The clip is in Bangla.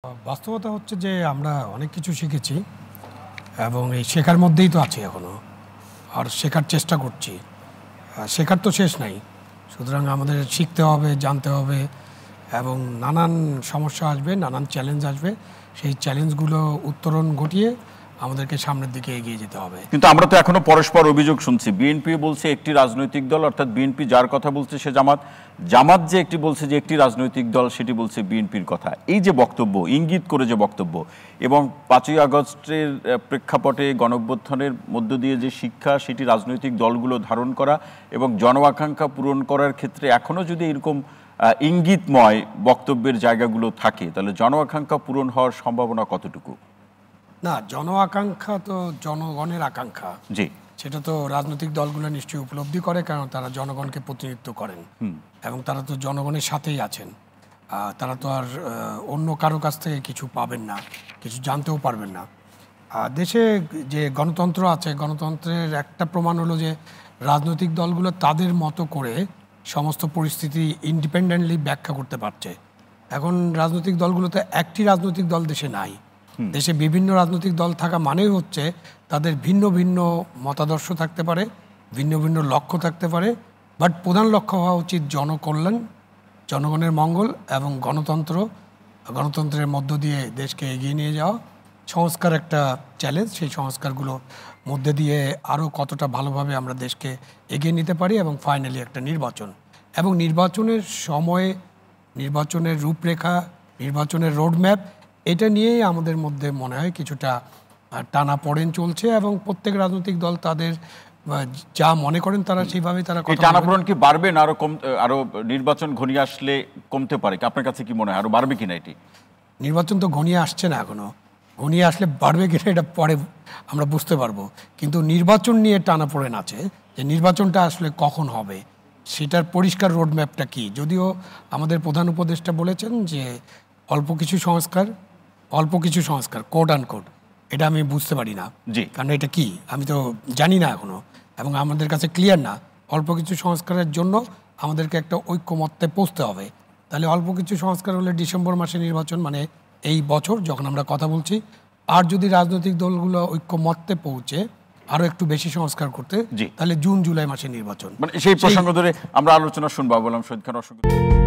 বাস্তবতা হচ্ছে যে আমরা অনেক কিছু শিখেছি এবং এই শেখার মধ্যেই তো আছি এখনো, আর শেখার চেষ্টা করছি। শেখার তো শেষ নাই, সুতরাং আমাদের শিখতে হবে, জানতে হবে এবং নানান সমস্যা আসবে, নানান চ্যালেঞ্জ আসবে। সেই চ্যালেঞ্জগুলো উত্তরণ ঘটিয়ে আমাদেরকে সামনের দিকে এগিয়ে যেতে হবে। কিন্তু আমরা তো এখনো পরস্পর অভিযোগ শুনছি। বিএনপি বলছে একটি রাজনৈতিক দল, অর্থাৎ বিএনপি যার কথা বলছে সে জামাত, জামাত যে একটি বলছে যে একটি রাজনৈতিক দল সেটি বলছে বিএনপির কথা। এই যে বক্তব্য, ইঙ্গিত করে যে বক্তব্য, এবং 5ই আগস্টের প্রেক্ষাপটে গণঅভ্যুত্থানের মধ্য দিয়ে যে শিক্ষা, সেটি রাজনৈতিক দলগুলো ধারণ করা এবং জন আকাঙ্ক্ষা পূরণ করার ক্ষেত্রে এখনো যদি এরকম ইঙ্গিতময় বক্তব্যের জায়গাগুলো থাকে, তাহলে জন আকাঙ্ক্ষা পূরণ হওয়ার সম্ভাবনা কতটুকু? না, জন আকাঙ্ক্ষা তো জনগণের আকাঙ্ক্ষা, জি, সেটা তো রাজনৈতিক দলগুলো নিশ্চয়ই উপলব্ধি করে, কারণ তারা জনগণকে প্রতিনিধিত্ব করেন এবং তারা তো জনগণের সাথেই আছেন। তারা তো আর অন্য কারো কাছ থেকে কিছু পাবেন না, কিছু জানতেও পারবেন না। দেশে যে গণতন্ত্র আছে, গণতন্ত্রের একটা প্রমাণ হলো যে রাজনৈতিক দলগুলো তাদের মতো করে সমস্ত পরিস্থিতি ইন্ডিপেন্ডেন্টলি ব্যাখ্যা করতে পারছে। এখন রাজনৈতিক দলগুলোতে একটি রাজনৈতিক দল দেশে নাই। দেশে বিভিন্ন রাজনৈতিক দল থাকা মানেই হচ্ছে তাদের ভিন্ন ভিন্ন মতাদর্শ থাকতে পারে, ভিন্ন ভিন্ন লক্ষ্য থাকতে পারে, বাট প্রধান লক্ষ্য হওয়া উচিত জনকল্যাণ, জনগণের মঙ্গল এবং গণতন্ত্রের মধ্য দিয়ে দেশকে এগিয়ে নিয়ে যাওয়া। সংস্কার একটা চ্যালেঞ্জ, সেই সংস্কারগুলো মধ্যে দিয়ে আরও কতটা ভালোভাবে আমরা দেশকে এগিয়ে নিতে পারি, এবং ফাইনালি একটা নির্বাচন, এবং নির্বাচনের সময়ে নির্বাচনের রূপরেখা, নির্বাচনের রোডম্যাপ, এটা নিয়েই আমাদের মধ্যে মনে হয় কিছুটা টানাপোড়েন চলছে, এবং প্রত্যেক রাজনৈতিক দল তাদের যা মনে করেন তারা সেইভাবে তারা এই টানাপোড়েন কি বাড়বে না আরো নির্বাচন ঘনিয়ে আসলে কমতে পারে? আপনার কাছে কি মনে হয় আরো বাড়বে কিনা? এটি নির্বাচন তো ঘনিয়ে আসছে না এখনো, ঘনিয়ে আসলে বাড়বে কিনা এটা পরে আমরা বুঝতে পারবো। কিন্তু নির্বাচন নিয়ে টানাপোড়েন আছে, যে নির্বাচনটা আসলে কখন হবে, সেটার পরিষ্কার রোডম্যাপটা কি। যদিও আমাদের প্রধান উপদেষ্টা বলেছেন যে অল্প কিছু সংস্কার কোড আন কোড, এটা আমি বুঝতে পারি না, জি, কারণ এটা কি আমি তো জানি না এখনো, এবং আমাদের কাছে ক্লিয়ার না। অল্প কিছু সংস্কারের জন্য আমাদেরকে একটা ঐক্যমত্যে পৌঁছতে হবে। তাহলে অল্প কিছু সংস্কার হলে ডিসেম্বর মাসে নির্বাচন, মানে এই বছর যখন আমরা কথা বলছি। আর যদি রাজনৈতিক দলগুলো ঐক্যমত্যে পৌঁছে আরো একটু বেশি সংস্কার করতে, তাহলে জুন জুলাই মাসে নির্বাচন। মানে সেই প্রসঙ্গ ধরে আমরা আলোচনা শুনবো। বললাম শহীদ খান, অসংখ্য